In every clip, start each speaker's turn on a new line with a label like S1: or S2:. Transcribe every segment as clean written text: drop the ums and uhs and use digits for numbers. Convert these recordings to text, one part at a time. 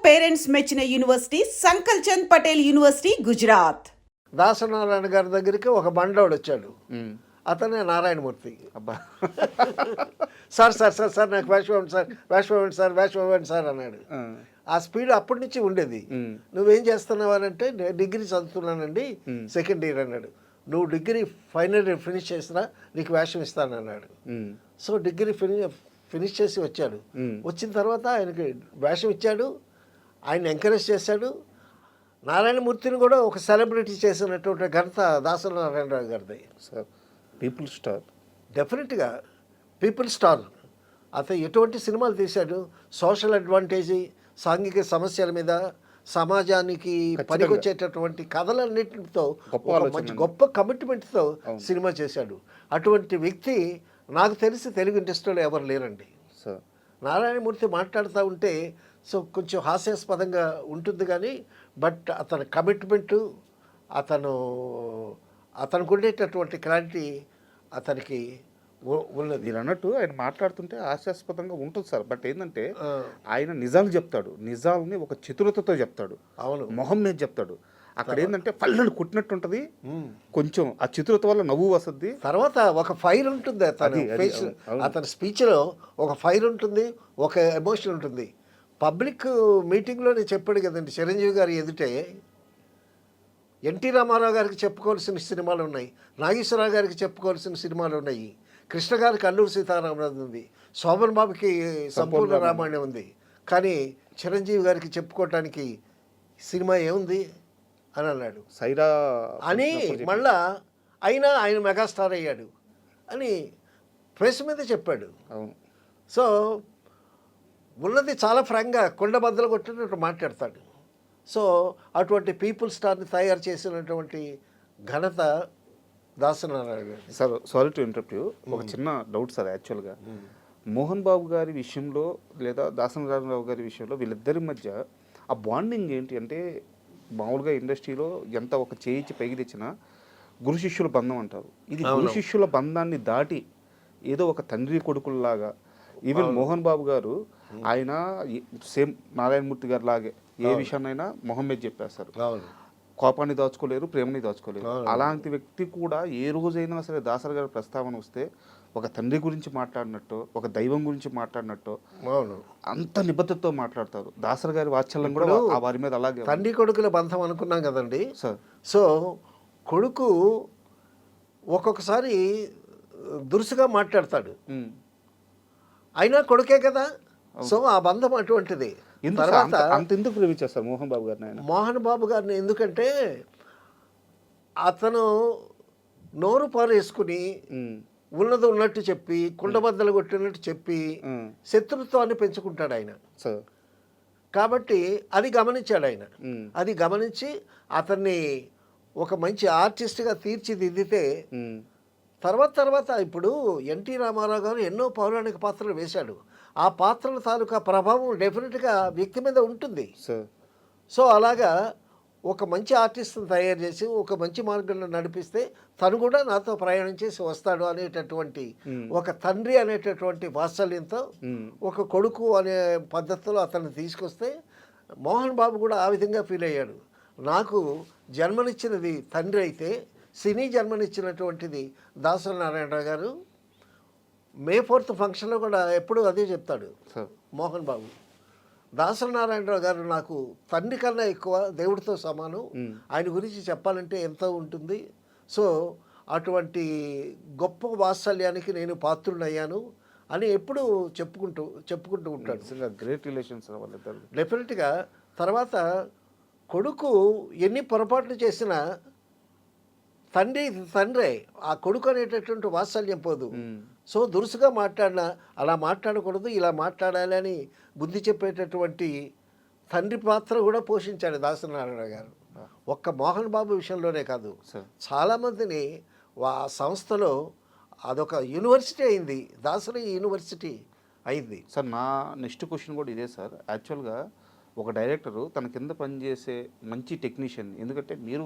S1: Parents మెచ్చిన university సంకల్ Chand Patel university Gujarat.
S2: Dasanarayana గారి దగ్గరికి ఒక బండోడు వచ్చాడు. అతనే నారాయణమూర్తి.
S3: అబ్బా
S2: సార్ సార్ సార్ సార్ నాకు వేషం ఇవ్వండి సార్, వేషం ఇవ్వండి సార్, వేషం ఇవ్వండి సార్ అన్నాడు. ఆ స్పీడ్ అప్పటి నుంచి ఉండేది. నువ్వేం చేస్తున్నావు అని అంటే, నేను డిగ్రీ చదువుతున్నానండి, సెకండ్ ఇయర్ అన్నాడు. నువ్వు డిగ్రీ ఫైనల్ ఇయర్ ఫినిష్ చేసినా నీకు వేషం ఇస్తానన్నాడు. సో డిగ్రీ ఫినిష్ చేసి వచ్చాడు. వచ్చిన తర్వాత ఆయనకి వేషం ఇచ్చాడు, ఆయన ఎంకరేజ్ చేశాడు. నారాయణమూర్తిని కూడా ఒక సెలబ్రిటీ చేసినటువంటి ఘనత దాసరి నారాయణరావు గారిది.
S3: సార్ పీపుల్ స్టార్,
S2: డెఫినెట్గా పీపుల్ స్టార్. అతను ఎటువంటి సినిమాలు తీశాడు, సోషల్ అడ్వాంటేజీ, సాంఘిక సమస్యల మీద, సమాజానికి పనికొచ్చేటటువంటి కథలన్నింటితో మంచి గొప్ప కమిట్మెంట్తో సినిమా చేశాడు. అటువంటి వ్యక్తి నాకు తెలిసి తెలుగు ఇండస్ట్రీలో ఎవరు లేరండి.
S3: సార్
S2: నారాయణమూర్తి మాట్లాడుతూ ఉంటే సో కొంచెం హాస్యాస్పదంగా ఉంటుంది కానీ, బట్ అతని కమిట్మెంటు, అతనికి ఉండేటటువంటి క్లారిటీ అతనికి ఉన్నది.
S3: మీరు అన్నట్టు ఆయన మాట్లాడుతుంటే హాస్యాస్పదంగా ఉంటుంది సార్. బట్ ఏంటంటే ఆయన నిజాలు చెప్తాడు, నిజాలని ఒక చతురతతో చెప్తాడు.
S2: అవును,
S3: మొహం మీద చెప్తాడు. అక్కడ ఏంటంటే పళ్ళను కుట్టినట్టు ఉంటుంది, కొంచెం ఆ చతురత వల్ల నవ్వు వస్తుంది.
S2: తర్వాత ఒక ఫైర్ ఉంటుంది అతని స్పీచ్లో, ఒక ఫైర్ ఉంటుంది, ఒక ఎమోషన్ ఉంటుంది. పబ్లిక్ మీటింగ్లోనే చెప్పాడు కదండి, చిరంజీవి గారి ఎదుటే ఎన్టీ రామారావు గారికి చెప్పుకోవాల్సిన సినిమాలు ఉన్నాయి, నాగేశ్వరరావు గారికి చెప్పుకోవాల్సిన సినిమాలు ఉన్నాయి, కృష్ణ గారికి అల్లూరి సీతారామరాజు ఉంది, శోభన్ బాబుకి సంపూర్ణ రామాయణం ఉంది. కానీ చిరంజీవి గారికి చెప్పుకోవటానికి సినిమా ఏముంది అని అన్నాడు.
S3: సైరా
S2: అని మళ్ళా అయినా ఆయన మెగాస్టార్ అయ్యాడు అని ప్రెస్ మీద చెప్పాడు.
S3: అవును.
S2: సో ఉన్నది చాలా ఫ్రాంక్గా కొండ బద్దలు కొట్టినట్టు మాట్లాడతాడు. సో అటువంటి పీపుల్ స్టార్ని తయారు చేసినటువంటి ఘనత దాసనారాయణ గారు.
S3: Sir sorry to interrupt you, ఒక చిన్న డౌట్ సార్. యాక్చువల్గా మోహన్ బాబు గారి విషయంలో లేదా దాసనారాయణరావు గారి విషయంలో వీళ్ళిద్దరి మధ్య ఆ బాండింగ్ ఏంటి అంటే, మామూలుగా ఇండస్ట్రీలో ఎంత ఒక చేయించి పైకి తెచ్చినా గురు శిష్యుల బంధం అంటారు. ఇది గురు శిష్యుల బంధాన్ని దాటి ఏదో ఒక తండ్రి కొడుకుల్లాగా, ఈవెన్ మోహన్ బాబు గారు ఆయన సేమ్ నారాయణమూర్తి గారు లాగే ఏ విషయాన్నైనా మొహం మీద చెప్పేస్తారు. కోపాన్ని దాచుకోలేరు, ప్రేమని దాచుకోలేరు. అలాంటి వ్యక్తి కూడా ఏ రోజైనా సరే దాసరి గారి ప్రస్తావన వస్తే ఒక తండ్రి గురించి మాట్లాడినట్టు, ఒక దైవం గురించి మాట్లాడినట్టు అంత నిబద్ధతతో మాట్లాడతారు. దాసరి గారి వాత్సల్యం కూడా ఆ వారి మీద అలాగే.
S2: తండ్రి కొడుకుల బంధం అనుకున్నాం కదండి
S3: సార్.
S2: సో కొడుకు ఒక్కొక్కసారి దురుసుగా మాట్లాడతాడు, అయినా కొడుకే కదా. సో ఆ బంధం అటువంటిది.
S3: తర్వాత అంత ఎందుకు ప్రేమించేస్తారు మోహన్ బాబు గారిని? ఆయన
S2: మోహన్ బాబు గారిని ఎందుకంటే అతను నోరు పారేసుకుని ఉన్నది ఉన్నట్టు చెప్పి, కుండబద్దలు కొట్టినట్టు చెప్పి శత్రుత్వాన్ని పెంచుకుంటాడు ఆయన. కాబట్టి అది గమనించాడు ఆయన. అది గమనించి అతన్ని ఒక మంచి ఆర్టిస్ట్గా తీర్చిదిద్దితే తర్వాత ఇప్పుడు ఎన్టీ రామారావు గారు ఎన్నో పౌరాణిక పాత్రలు వేశాడు. ఆ పాత్రల తాలూకా ప్రభావం డెఫినెట్గా వ్యక్తి మీద ఉంటుంది. సో అలాగా ఒక మంచి ఆర్టిస్ట్ని తయారు చేసి ఒక మంచి మార్గంలో నడిపిస్తే తను కూడా నాతో ప్రయాణం చేసి వస్తాడు అనేటటువంటి ఒక తండ్రి అనేటటువంటి వాత్సల్యంతో ఒక కొడుకు అనే పద్ధతిలో అతన్ని తీసుకొస్తే మోహన్ బాబు కూడా ఆ విధంగా ఫీల్ అయ్యాడు. నాకు జన్మనిచ్చినది తండ్రి అయితే సినీ జన్మనిచ్చినటువంటిది దాసరి నారాయణరావు గారు. మే 4th ఫంక్షన్లో కూడా ఎప్పుడూ అదే చెప్తాడు మోహన్ బాబు. దాసరి నారాయణరావు గారు నాకు తండ్రి కన్నా ఎక్కువ, దేవుడితో సమానం. ఆయన గురించి చెప్పాలంటే ఎంతో ఉంటుంది. సో అటువంటి గొప్ప వాత్సల్యానికి నేను పాత్రుడయ్యాను అని ఎప్పుడూ చెప్పుకుంటూ ఉంటాడు.
S3: గ్రేట్ రిలేషన్స్ వాళ్ళిద్దరు
S2: డెఫినెట్గా. తర్వాత కొడుకు ఎన్ని పొరపాట్లు చేసినా తండ్రే, ఆ కొడుకు అనేటటువంటి వాత్సల్యం పోదు. సో దురుసుగా మాట్లాడినా అలా మాట్లాడకూడదు, ఇలా మాట్లాడాలి అని బుద్ధి చెప్పేటటువంటి తండ్రి పాత్ర కూడా పోషించాడు దాసరి నారాయణ గారు. ఒక్క మోహన్ బాబు విషయంలోనే కాదు, చాలామందిని ఆ సంస్థలో అదొక యూనివర్సిటీ అయింది, దాసరి యూనివర్సిటీ అయింది.
S3: సార్ నా నెక్స్ట్ క్వశ్చన్ కూడా ఇదే సార్. యాక్చువల్గా ఒక డైరెక్టరు తన కింద పనిచేసే మంచి టెక్నీషియన్, ఎందుకంటే మీరు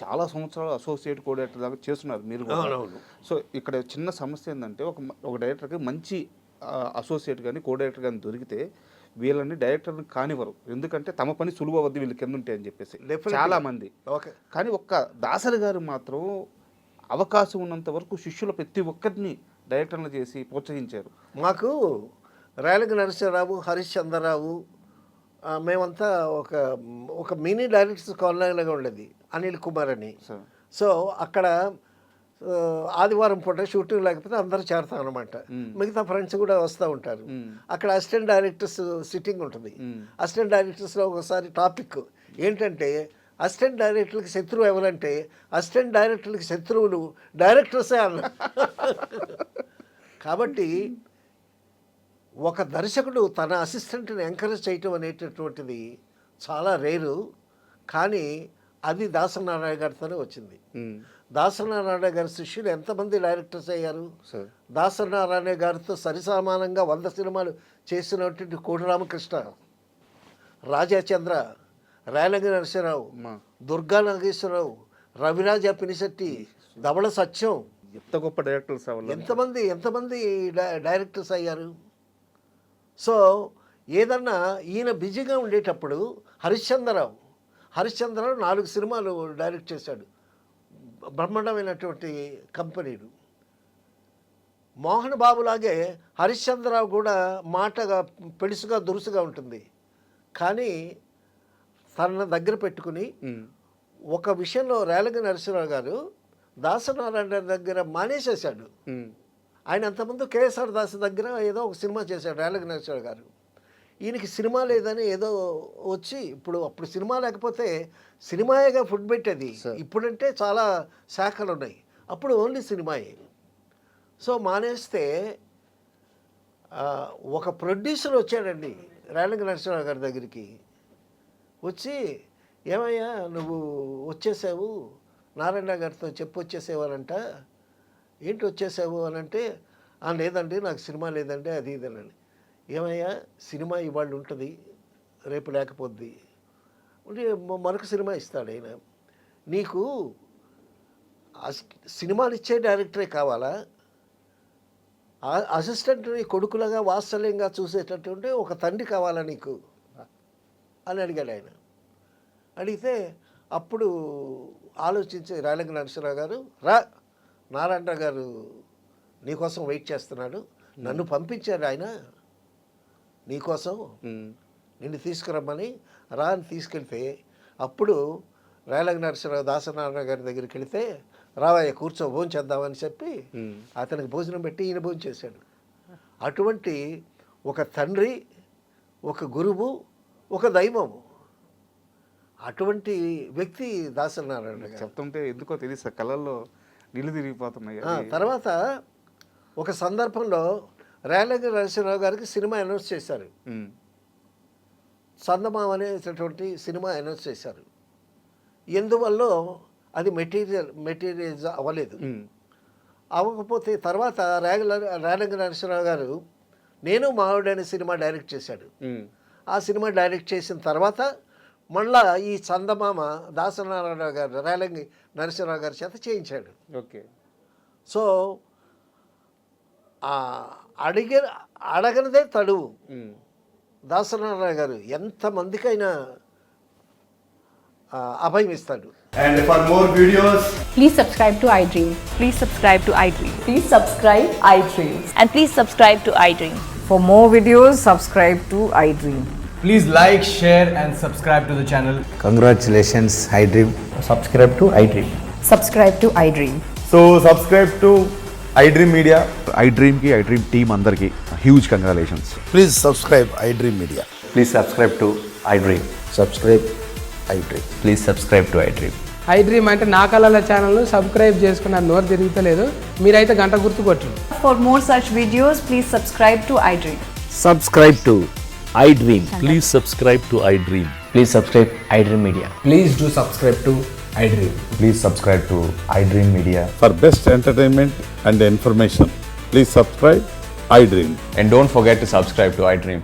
S3: చాలా సంవత్సరాలు అసోసియేట్ కోఆర్డినేటర్ దాకా చేస్తున్నారు మీరు. సో ఇక్కడ చిన్న సమస్య ఏంటంటే ఒక డైరెక్టర్కి మంచి అసోసియేట్ కానీ కోఆర్డినేటర్ కానీ దొరికితే వీళ్ళని డైరెక్టర్ని కానివ్వరు, ఎందుకంటే తమ పని సులువు అవద్దు వీళ్ళు కింద ఉంటే అని చెప్పేసి
S2: Definitely.
S3: చాలా మంది.
S2: ఓకే.
S3: కానీ ఒక్క దాసరి గారు మాత్రం అవకాశం ఉన్నంత వరకు శిష్యుల ప్రతి ఒక్కరిని డైరెక్టర్లు చేసి ప్రోత్సహించారు.
S2: మాకు రేలంగి నరసింహరావు, హరీష్ చంద్రరావు, మేమంతా ఒక మినీ డైరెక్టర్స్ కాలనీలాగా ఉండేది, అనిల్ కుమార్ అని. సో అక్కడ ఆదివారం పూట షూటింగ్ లేకపోతే అందరూ చేరుతాం అనమాట. మిగతా ఫ్రెండ్స్ కూడా వస్తూ ఉంటారు. అక్కడ అసిస్టెంట్ డైరెక్టర్స్ సిట్టింగ్ ఉంటుంది. అసిస్టెంట్ డైరెక్టర్స్లో ఒకసారి టాపిక్ ఏంటంటే అసిస్టెంట్ డైరెక్టర్లకి శత్రువు ఎవరంటే అసిస్టెంట్ డైరెక్టర్లకి శత్రువులు డైరెక్టర్సే అన్నారు. కాబట్టి ఒక దర్శకుడు తన అసిస్టెంట్ని ఎంకరేజ్ చేయటం అనేటటువంటిది చాలా రేరు. కానీ అది దాసనారాయణ గారితోనే వచ్చింది. దాసనారాయణ గారి శిష్యులు ఎంతమంది డైరెక్టర్స్ అయ్యారు? దాసనారాయణ గారితో సరిసమానంగా 100 సినిమాలు చేసినటువంటి కోటి రామకృష్ణ, రాజాచంద్ర, రేలంగి నరసింహరావు, దుర్గా నాగేశ్వరరావు, రవిరాజ పినిశెట్టి, ధవళ సత్యం,
S3: ఎంత గొప్ప డైరెక్టర్స్
S2: ఎంతమంది డైరెక్టర్స్ అయ్యారు. సో ఏదన్నా ఈయన బిజీగా ఉండేటప్పుడు హరిశ్చంద్రరావు 4 సినిమాలు డైరెక్ట్ చేశాడు, బ్రహ్మాండమైనటువంటి కంపెనీలు. మోహన్ బాబులాగే హరిశ్చంద్రరావు కూడా మాటగా పెడుసుగా దురుసుగా ఉంటుంది. కానీ తన దగ్గర పెట్టుకుని ఒక విషయంలో రేలంగి నరసింహరావు గారు దాసనారాయణ దగ్గర మానేసేశాడు. ఆయన అంతకుముందు కేఎస్ఆర్ దాస్ దగ్గర ఏదో ఒక సినిమా చేశాడు రేలంగి నరసింహరావు గారు. ఈయనకి సినిమా లేదని ఏదో వచ్చి అప్పుడు సినిమా లేకపోతే సినిమాయేగా ఫుడ్ పెట్టేది. ఇప్పుడంటే చాలా శాఖలు ఉన్నాయి, అప్పుడు ఓన్లీ సినిమాయే. సో మానేస్తే ఒక ప్రొడ్యూసర్ వచ్చాడండి రేలంగి నరసింహరావు గారి దగ్గరికి. వచ్చి ఏమయ్యా నువ్వు వచ్చేసావు, నారాయణ గారితో చెప్పి వచ్చేసేవారంట, ఏంటి వచ్చేసావు అని అంటే, లేదండి నాకు సినిమా లేదండి అది ఇదేనండి. ఏమయ్యా సినిమా ఇవాళ ఉంటుంది రేపు లేకపోద్ది, మరొక సినిమా ఇస్తాడు ఆయన. నీకు సినిమాలు ఇచ్చే డైరెక్టరే కావాలా, అసిస్టెంట్ని కొడుకులుగా వాత్సల్యంగా చూసేటటువంటి ఒక తండ్రి కావాలా నీకు అని అడిగాడు ఆయన. అడిగితే అప్పుడు ఆలోచించి రేలంగి నరసింహరావు గారు, నారాయణ గారు నీకోసం వెయిట్ చేస్తున్నాడు, నన్ను పంపించాడు ఆయన నీకోసం, నిన్ను తీసుకురమ్మని. అని తీసుకెళ్తే అప్పుడు రేలంగి నరసింహరావు దాసనారాయణ గారి దగ్గరికి వెళితే, రావయ్య కూర్చో భోజనం చేద్దామని చెప్పి అతనికి భోజనం పెట్టి ఈయన భోజనం చేశాడు. అటువంటి ఒక తండ్రి, ఒక గురువు, ఒక దైవము, అటువంటి వ్యక్తి దాసనారాయణ గారు.
S3: చెప్తుంటే ఎందుకో తెలియదు, కళల్లో నీళ్ళు తిరిగిపోతున్నాయి.
S2: తర్వాత ఒక సందర్భంలో రేలంగి నరసింహరావు గారికి సినిమా అనౌన్స్ చేశారు, చందమామ అనేటటువంటి సినిమా అనౌన్స్ చేశారు. ఎందువల్ల అది మెటీరియల్స్ అవ్వలేదు. అవ్వకపోతే తర్వాత రేలంగి నరసింహరావు గారు నేను మావిడ అనే సినిమా డైరెక్ట్ చేశాడు. ఆ సినిమా డైరెక్ట్ చేసిన తర్వాత మళ్ళా ఈ చందమామ దాసనారాయణ గారు రేలంగి నరసింహరావు గారి చేత చేయించాడు.
S3: ఓకే.
S2: సో అడగనిదే తడువు. దాసనారాయణ గారు ఎంతమందికైనా అభయం ఇస్తాడు.
S4: And for more videos,
S5: Please subscribe to iDream.
S6: Please subscribe to iDream.
S5: Please subscribe iDream.
S6: And please subscribe to iDream.
S7: For more videos, subscribe to iDream.
S4: please like, share and subscribe to the channel.
S8: Congratulations, iDream.
S4: Subscribe to iDream.
S7: Subscribe to iDream.
S4: So subscribe to iDream Media.
S9: iDream ki iDream team andarki huge congratulations.
S8: Please subscribe iDream Media.
S10: Please subscribe to iDream.
S8: Subscribe iDream.
S10: Please subscribe to iDream.
S11: iDream అంటే నా కళల channel subscribe చేసుకున్న నోరు తిరుగుతలేదు, మీరైతే గంట గుర్తు కొట్టండి.
S5: For more such videos, please subscribe to iDream.
S10: Subscribe to iDream.
S9: Please subscribe to iDream.
S10: Please subscribe iDream Media.
S4: Please do subscribe to iDream.
S10: Please subscribe to iDream Media.
S9: For best entertainment and information, please subscribe iDream.
S10: And don't forget to subscribe to iDream.